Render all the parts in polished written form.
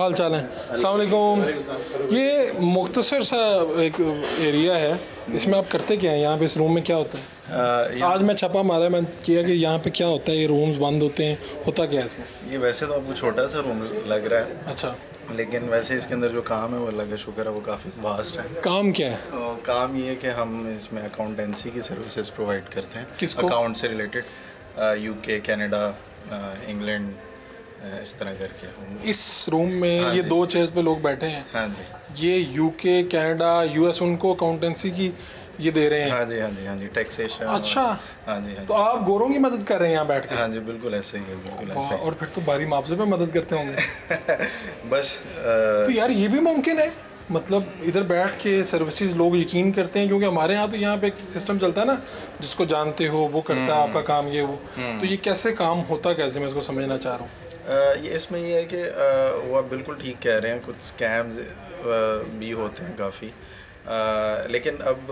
हाल चाल है। अस्सलाम वालेकुम। ये मुख्तसर सा एक एरिया है, इसमें आप करते क्या हैं? यहाँ पे इस रूम में क्या होता है? आज मैं छापा मारा, मैं किया कि यहाँ पे क्या होता है, ये रूम्स बंद होते हैं, होता क्या है इसमें? ये वैसे तो आपको छोटा सा रूम लग रहा है। अच्छा, लेकिन वैसे इसके अंदर जो काम है वो अल्लाह का शुक्र है वो काफ़ी वास्ट है। काम क्या है? काम ये है कि हम इसमें अकाउंटेंसी की सर्विसेज प्रोवाइड करते हैं। किसको? अकाउंट से रिलेटेड, यूके, कनाडा, इंग्लैंड, इस तरह करके। इस रूम में ये दो चेयर्स पे लोग बैठे हैं। हाँ जी, ये यूके, कनाडा, यूएस उनको अकाउंटेंसी की ये दे रहे हैं। हाँ जी, हाँ जी, हाँ जी, टैक्सेशन। अच्छा, हाँ जी, हाँ तो आप गोरों की मदद कर रहे हैं यहाँ बैठ के? हाँ जी, बिल्कुल ऐसे ही है, बिल्कुल ऐसे ही। और फिर तो बारी मुआवजे पे मदद करते होंगे। बस तो यार ये भी मुमकिन है, मतलब इधर बैठ के सर्विसेज लोग यकीन करते हैं, क्योंकि हमारे यहाँ तो यहाँ पे एक सिस्टम चलता है ना, जिसको जानते हो वो करता है आपका काम, ये वो। तो ये कैसे काम होता कैसे, मैं इसको समझना चाह रहा हूँ। ये इसमें ये है कि वो आप बिल्कुल ठीक कह रहे हैं, कुछ स्कैम्स भी होते हैं काफ़ी। लेकिन अब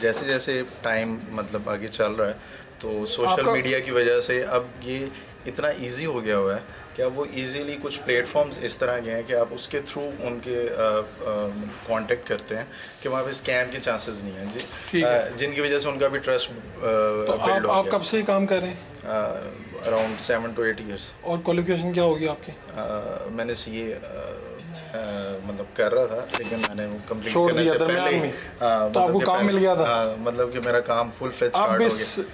जैसे जैसे टाइम मतलब आगे चल रहा है तो सोशल मीडिया की वजह से अब ये इतना इजी हो गया हुआ है कि अब वो इजीली कुछ प्लेटफॉर्म्स इस तरह के हैं कि आप उसके थ्रू उनके कांटेक्ट करते हैं कि वहाँ पे स्कैम के चांसेस नहीं हैं जी, जिनकी वजह से उनका भी ट्रस्ट बिल्ड हो गया। आप कब से काम कर रहे हैं? Around 7 to 8 years। और क्वालिफिकेशन क्या होगी आपकी? मैंने CA मतलब कर रहा था, लेकिन मैंने वो कंप्लीट छोड़ करने दिया से दरमियान पहले में। तो मतलब आपको काम मिल गया था? मतलब कि मेरा काम फुल फ्लेज स्टार्ट हो गया।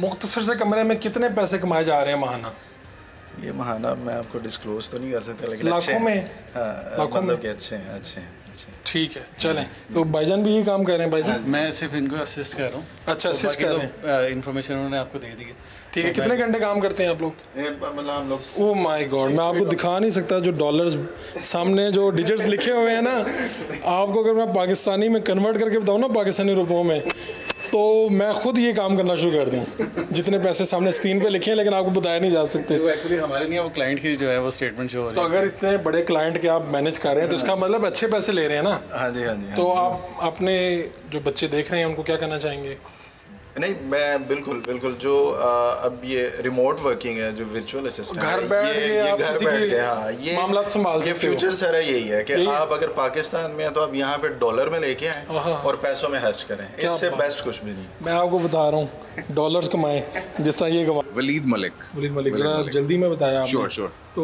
मुख्तसर से कमरे में कितने पैसे कमाए जा रहे हैं महाना? ये महाना मैं आपको डिस्क्लोज तो नहीं कर सकता, लेकिन लाखों में? लाखों मतलब कि अच्छे हैं, अच्छे हैं, अच्छे हैं। ठीक है, चलें। तो भाईजान भी ये काम कर रहे हैं? भाईजान मैं सिर्फ इनको असिस्ट कर रहा हूँ। अच्छा, असिस्ट कर रहे हैं। इन्फॉर्मेशन उन्होंने आपको दे दी है। ठीक है, कितने घंटे काम करते हैं आप लोग? मतलब हम लोग, ओह माय गॉड, मैं आपको दिखा नहीं सकता जो डॉलर्स सामने जो डिजिट्स लिखे हुए हैं ना, आपको अगर मैं पाकिस्तानी में कन्वर्ट करके बताऊँ ना, पाकिस्तानी रुपयों में, तो मैं खुद ये काम करना शुरू कर दूँ। जितने पैसे सामने स्क्रीन पे लिखे हैं लेकिन आपको बताया नहीं जा सकते। वो एक्चुअली हमारे नहीं है, वो क्लाइंट की जो है वो स्टेटमेंट शो हो रही है। तो अगर इतने बड़े क्लाइंट के आप मैनेज कर रहे हैं तो इसका मतलब अच्छे पैसे ले रहे हैं ना? हाँ जी, हाँ जी, हाँ तो जी। आप अपने जो बच्चे देख रहे हैं उनको क्या कहना चाहेंगे? नहीं, मैं बिल्कुल जो अब ये रिमोट वर्किंग है, जो वर्चुअल असिस्टेंट घर बैठ के आप घर किसी बैठ की के, हाँ, ये मामलात संभाल ये सकते हो। फ्यूचर सर है, यही है कि आप अगर पाकिस्तान में हैं तो आप यहाँ पे डॉलर में लेके आएँ और पैसों में खर्च करें, इससे बेस्ट कुछ भी नहीं। मैं आपको बता रहा हूँ, डॉलर्स कमाएं जिस तरह ये कमाएं। वलीद मलिक जरा जल्दी में बताया आपने। श्योर। तो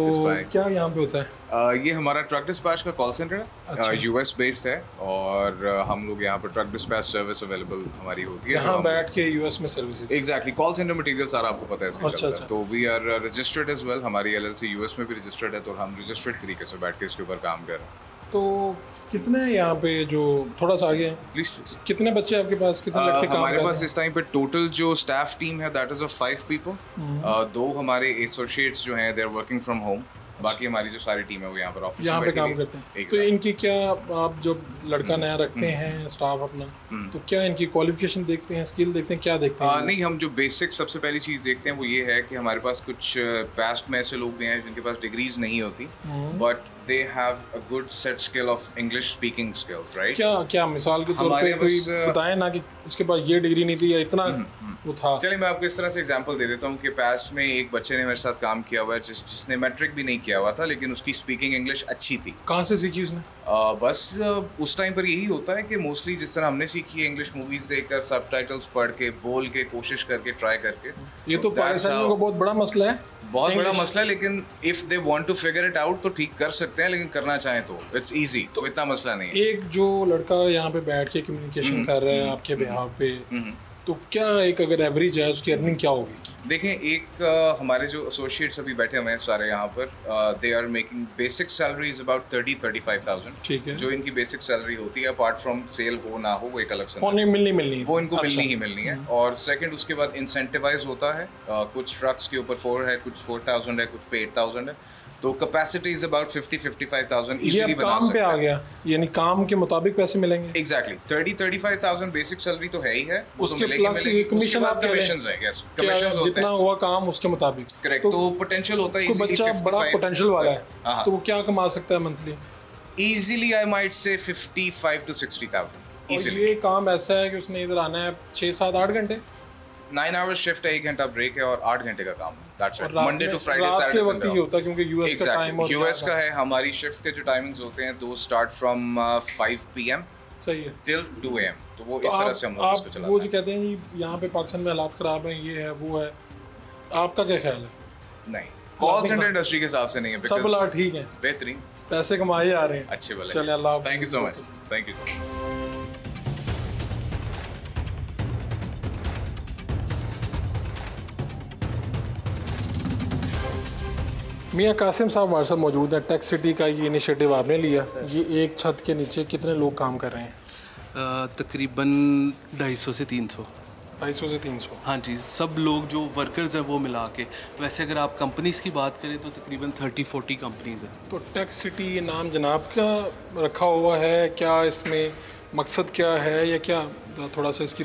क्या यहाँ पे होता है? ये हमारा ट्रक डिस्पैच का कॉल सेंटर है। US बेस्ड है और हम लोग यहाँ पर ट्रक डिस्पैच सर्विस अवेलेबल हमारी होती है। यहाँ बैठ के US में services? Exactly, call centre material सारा आपको पता है। अच्छा। तो we are registered as well, हमारी LLC US में भी रजिस्टर्ड है, तो हम रजिस्टर्ड तरीके से बैठ के इसके ऊपर काम कर रहे हैं। तो कितने यहाँ पे, जो थोड़ा सा आगे प्लीज, कितने बच्चे आपके पास, कितने लड़के काम हमारे कर पास रहे हैं? इस टाइम पे टोटल जो स्टाफ टीम है दैट इज ऑफ 5 people। 2 हमारे एसोसिएट्स जो हैं they are working from home, बाकी हमारी जो सारी टीम है वो यहाँ पर ऑफिस यहाँ में पे बैठी काम है। करते हैं। तो इनकी क्या, आप जब लड़का नया रखते हैं स्टाफ अपना, तो क्या इनकी क्वालिफिकेशन देखते हैं, स्किल देखते हैं, क्या देखते हैं? नहीं, हम जो बेसिक सबसे पहली चीज़ देखते हैं वो ये है कि हमारे पास कुछ पास्ट में ऐसे लोग भी हैं जिनके पास डिग्रीज नहीं होती, but they have a good set skill of English speaking skills, right? क्या मिसाल के तौर पे कोई बताएं ना कि उसके पास ये डिग्री नहीं थी या इतना वो था। चलिए मैं आपको इस तरह से एग्जांपल दे देता हूँ कि पास्ट में एक बच्चे ने मेरे साथ काम किया हुआ है जिसने मैट्रिक भी नहीं किया हुआ था, लेकिन उसकी स्पीकिंग इंग्लिश अच्छी थी। कहाँ से सीखी उसने? बस उस टाइम पर यही होता है कि मोस्टली जिस तरह हमने सीखी है, इंग्लिश मूवीज़ देखकर, सबटाइटल्स पढ़ के, बोल के, कोशिश करके, ट्राई करके। ये तो पाकिस्तानियों का बहुत बड़ा मसला है, बहुत बड़ा मसला है, लेकिन if they want to figure it out तो ठीक कर सकते हैं, लेकिन करना चाहें तो इट्स इजी, तो इतना मसला नहीं है। एक जो लड़का यहाँ पे बैठ के कम्युनिकेशन कर रहा है आपके बिहाफ पे, तो क्या एक अगर एवरेज है उसकी अर्निंग क्या होगी? देखें, एक हमारे जो एसोसिएट्स अभी बैठे हुए हैं सारे यहाँ पर, they are making basic salary is about 30-35,000। ठीक है, जो इनकी बेसिक सैलरी होती है, अपार्ट फ्रॉम सेल हो ना हो वो एक अलग से मिलनी वो इनको मिलनी ही मिलनी है। और सेकंड, उसके बाद इंसेंटिवाइज होता है, कुछ ट्रक्स के ऊपर 4 है, कुछ 4,000 है, कुछ पे 8,000 है, तो कैपेसिटी इज अबाउट 50-55,000 इजीली बना काम पे सकते आ हैं। गया, यानी काम के मुताबिक पैसे मिलेंगे। एग्जैक्टली 30-35,000 बेसिक सैलरी तो है ही है, उसके प्लस ये कमीशन आप कह रहे हैं? कमीशंस है, यस, क्या कमीशंस होते जितना हैं, हुआ काम उसके मुताबिक। करेक्ट। तो पोटेंशियल होता है, कोई बच्चा बड़ा पोटेंशियल वाला है तो वो क्या कमा सकता है monthly? Easily I might say 55 to 60,000 easily. ये काम ऐसा है कि उसने इधर आना है 6-7-8 घंटे, 9 hours शिफ्ट है, 1 घंटा ब्रेक है और 8 घंटे का काम है। That's और right. रात Monday में- to Friday, रात Saturday, के वक्त Sunday ही off. होता है क्योंकि यूएस का टाइम Exactly. और US का है, हमारी शिफ्ट के जो टाइमिंग्स होते हैं दो स्टार्ट फ्रॉम 5 PM सही है। till 2 AM. तो वो तो इस तरह से हम लोग इसको आप चलाते वो हैं. जो कहते हैं कि यहाँ पे पाकिस्तान में हालात ख़राब हैं, ये है वो है, आपका क्या ख्याल है? नहीं, कॉल सेंटर इंडस्ट्री के हिसाब से नहीं है. सब because लोग ठीक हैं, बेहतरीन, पैसे कमाए आ रहे हैं, अच्छे वाले. चले Allah thank you so much. Thank you. मियाँ कासिम साहब हमारे साथ मौजूद हैं। टेक सिटी का ये इनिशिएटिव आपने लिया, ये एक छत के नीचे कितने लोग काम कर रहे हैं? तकरीबन 250 से 300। 250 से 300। हाँ जी, सब लोग जो वर्कर्स हैं वो मिला के। वैसे अगर आप कंपनीज़ की बात करें तो तकरीबन 30-40 कंपनीज़ हैं। तो टेक सिटी ये नाम जनाब का रखा हुआ है, क्या इसमें मकसद क्या है या क्या, थोड़ा सा इसकी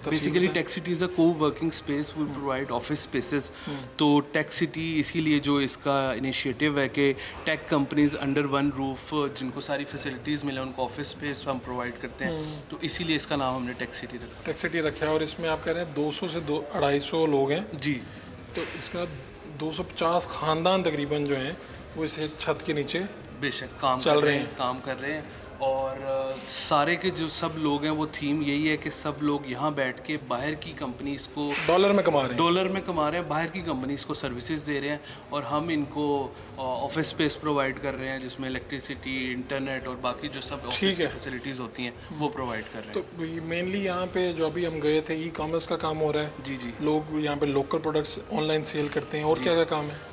basically tech city is a coworking space, we provide office spaces. तो टेक सिटी इसीलिए जो इसका इनिशिएटिव है कि tech companies under one roof जिनको सारी फैसिलिटीज़ मिले उनको ऑफिस स्पेस हम प्रोवाइड करते हैं, तो इसीलिए इसका नाम हमने टेक सिटी रखा। टेक सिटी रखा है और इसमें आप कह रहे हैं 200 से 250 लोग हैं जी, तो इसका 250 ख़ानदान तकरीबन जो हैं वो इस एक छत के नीचे बेशक काम चल कर रहे रहे हैं, काम कर रहे हैं। और सारे के जो सब लोग हैं वो थीम यही है कि सब लोग यहाँ बैठ के बाहर की कंपनीज़ को डॉलर में कमा रहे हैं। डॉलर में कमा रहे हैं, बाहर की कंपनीज़ को सर्विसेज दे रहे हैं और हम इनको ऑफिस स्पेस प्रोवाइड कर रहे हैं जिसमें इलेक्ट्रिसिटी, इंटरनेट और बाकी जो सब ऑफिस की फैसिलिटीज़ होती हैं वो प्रोवाइड कर रहे हैं। तो मेनली यहाँ पे जो अभी हम गए थे, ई कॉमर्स का काम हो रहा है। जी जी, लोग यहाँ पे लोकल प्रोडक्ट्स ऑनलाइन सेल करते हैं और क्या क्या काम है?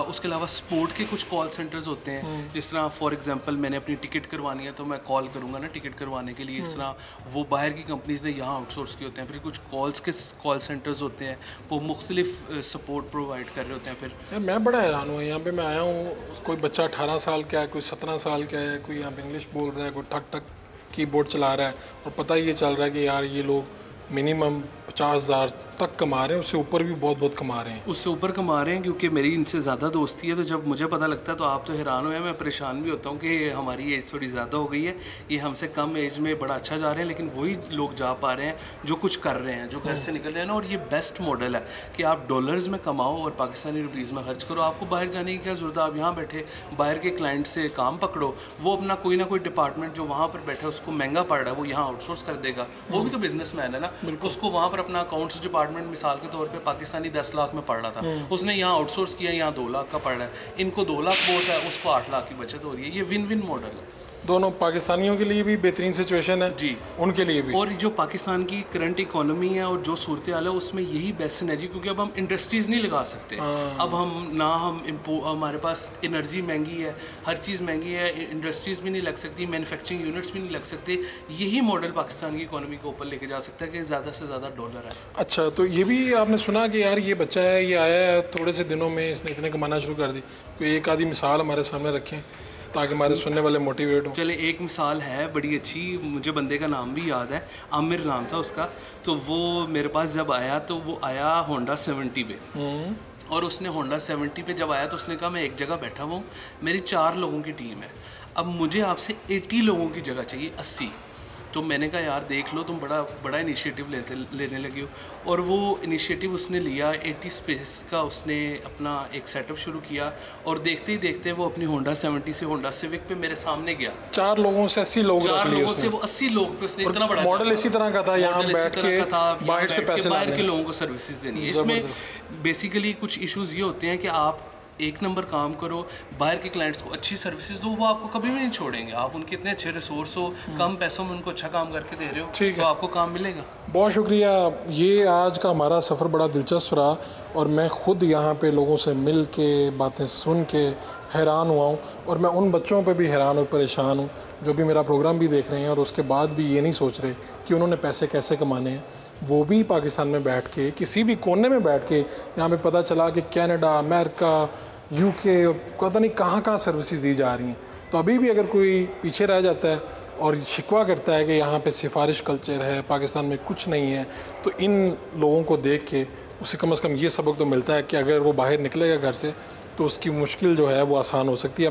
उसके अलावा स्पोर्ट के कुछ कॉल सेंटर्स होते हैं, जिस तरह फॉर एग्जांपल मैंने अपनी टिकट करवानी है तो मैं कॉल करूँगा ना टिकट करवाने के लिए, इस तरह वो बाहर की कंपनीज ने यहाँ आउटसोर्स किए होते हैं। फिर कुछ कॉल्स के कॉल सेंटर्स होते हैं वो मुख्तलिफ सपोर्ट प्रोवाइड कर रहे होते हैं। फिर यार मैं बड़ा हैरान हूँ, यहाँ पे मैं आया हूँ, कोई बच्चा 18 साल का है, कोई 17 साल का है, कोई यहाँ पे इंग्लिश बोल रहा है, कोई ठक ठक कीबोर्ड चला रहा है और पता ही ये चल रहा है कि यार ये लोग मिनिमम 50,000 तक कमा रहे हैं, उससे ऊपर भी बहुत बहुत कमा रहे हैं। उससे ऊपर कमा रहे हैं क्योंकि मेरी इनसे ज़्यादा दोस्ती है। तो जब मुझे पता लगता है तो आप तो हैरान हुए, मैं परेशान भी होता हूँ कि हमारी एज थोड़ी ज़्यादा हो गई है, ये हमसे कम एज में बड़ा अच्छा जा रहे हैं, लेकिन वही लोग जा पा रहे हैं जो कुछ कर रहे हैं, जो घर से निकल रहे हैं ना। और ये बेस्ट मॉडल है कि आप डॉलर्स में कमाओ और पाकिस्तानी रुपीज़ में खर्च करो। आपको बाहर जाने की क्या ज़रूरत है, आप यहाँ बैठे बाहर के क्लाइंट से काम पकड़ो, वो अपना कोई ना कोई डिपार्टमेंट जो वहाँ पर बैठा है उसको महंगा पड़ रहा है वो यहाँ आउटसोर्स कर देगा। वो भी तो बिजनेसमैन है ना, उसको वहाँ पर अपना अकाउंट्स डिपार्टमेंट मिसाल के तौर पे पाकिस्तानी 10 लाख में पड़ रहा था, उसने यहाँ आउटसोर्स किया, यहाँ 2 लाख का पड़ रहा है। इनको 2 लाख बहुत है, उसको 8 लाख की बचत हो रही है। ये विन विन मॉडल है। दोनों पाकिस्तानियों के लिए भी बेहतरीन सिचुएशन है जी, उनके लिए भी। और जो पाकिस्तान की करंट इकोनॉमी है और जो सूरत हाल है उसमें यही बेस्ट सिनेरियो, क्योंकि अब हम इंडस्ट्रीज़ नहीं लगा सकते। अब हमारे पास एनर्जी महंगी है, हर चीज़ महंगी है, इंडस्ट्रीज़ भी नहीं लग सकती, मैन्युफैक्चरिंग यूनिट्स भी नहीं लग सकते। यही मॉडल पाकिस्तान की इकोनॉमी को ऊपर लेके जा सकता है कि ज़्यादा से ज़्यादा डॉलर है। अच्छा, तो ये भी आपने सुना कि यार ये बच्चा है, ये आया है थोड़े से दिनों में, इसने इतने कमाना शुरू कर दी, कोई एक आधी मिसाल हमारे सामने रखें ताकि हमारे सुनने वाले मोटिवेट हो। चले, एक मिसाल है बड़ी अच्छी, मुझे बंदे का नाम भी याद है, आमिर नाम था उसका। तो वो मेरे पास जब आया तो वो आया होंडा 70 पे, और उसने होंडा 70 पे जब आया तो उसने कहा मैं एक जगह बैठा हुआ हूँ, मेरी 4 लोगों की टीम है, अब मुझे आपसे 80 लोगों की जगह चाहिए, 80। तो मैंने कहा यार देख लो, तुम बड़ा इनिशिएटिव लेने लगे हो। और वो इनिशिएटिव उसने लिया, 80 स्पेस का उसने अपना एक सेटअप शुरू किया, और देखते ही देखते वो अपनी होंडा 70 से होंडा सिविक पे मेरे सामने गया। 4 लोगों से 80 लोग 4 लोगों से वो 80 लोग पे उसने इतना बड़ा मॉडल इसी तरह का था, यहाँ बैठ के बाहर से पैसे बाहर के लोगों को सर्विसेज देनी है। इसमें बेसिकली कुछ इश्यूज ये होते हैं कि आप एक नंबर काम करो, बाहर के क्लाइंट्स को अच्छी सर्विसेज दो, वो आपको कभी भी नहीं छोड़ेंगे। आप उनके इतने अच्छे रिसोर्स हो, कम पैसों में उनको अच्छा काम करके दे रहे हो, तो आपको काम मिलेगा। बहुत शुक्रिया। ये आज का हमारा सफ़र बड़ा दिलचस्प रहा और मैं ख़ुद यहाँ पे लोगों से मिल के, बातें सुन के हैरान हुआ हूँ, और मैं उन बच्चों पे भी हैरान और परेशान हूँ जो भी मेरा प्रोग्राम भी देख रहे हैं और उसके बाद भी ये नहीं सोच रहे कि उन्होंने पैसे कैसे कमाने हैं। वो भी पाकिस्तान में बैठ के, किसी भी कोने में बैठ के, यहाँ पे पता चला कि कनाडा, अमेरिका, यूके, पता नहीं कहाँ कहाँ सर्विसेज दी जा रही हैं। तो अभी भी अगर कोई पीछे रह जाता है और शिकवा करता है कि यहाँ पे सिफारिश कल्चर है, पाकिस्तान में कुछ नहीं है, तो इन लोगों को देख के उसे कम से कम ये सबक तो मिलता है कि अगर वो बाहर निकलेगा घर से तो उसकी मुश्किल जो है वो आसान हो सकती है।